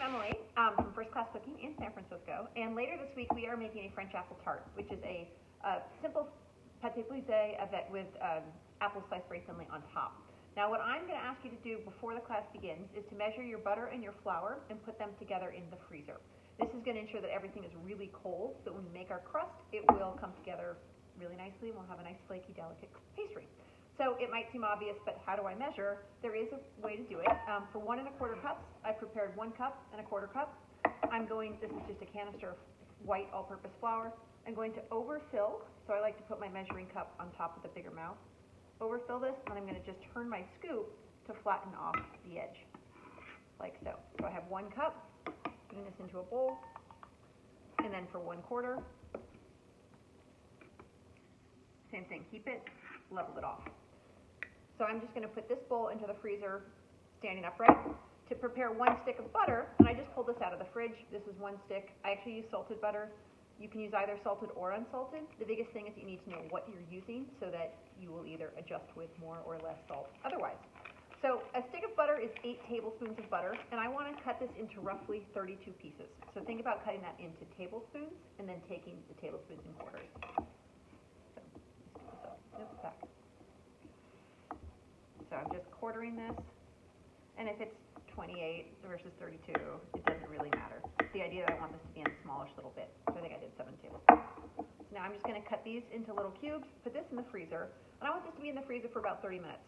Emily from First Class Cooking in San Francisco, and later this week we are making a French apple tart, which is a simple pâté brisé with apple sliced very thinly on top. Now what I'm going to ask you to do before the class begins is to measure your butter and your flour and put them together in the freezer. This is going to ensure that everything is really cold, so when we make our crust, it will come together really nicely and we'll have a nice flaky, delicate pastry. So it might seem obvious, but how do I measure? There is a way to do it. For 1 1/4 cups, I prepared 1 1/4 cup. This is just a canister of white all-purpose flour. I'm going to overfill, so I like to put my measuring cup on top of the bigger mouth. Overfill this, and I'm going to just turn my scoop to flatten off the edge, like so. So I have 1 cup, putting this into a bowl, and then for 1/4, same thing, keep it, level it off. So I'm just going to put this bowl into the freezer, standing upright. To prepare 1 stick of butter, and I just pulled this out of the fridge. This is 1 stick. I actually use salted butter. You can use either salted or unsalted. The biggest thing is that you need to know what you're using so that you will either adjust with more or less salt otherwise. So a stick of butter is 8 tablespoons of butter, and I want to cut this into roughly 32 pieces. So think about cutting that into tablespoons and then taking the tablespoons in quarters. So I'm just quartering this, and if it's 28 versus 32, it doesn't really matter. The idea that I want this to be in a smallish little bit, so I think I did 7 tablespoons. So now I'm just going to cut these into little cubes, put this in the freezer, and I want this to be in the freezer for about 30 minutes.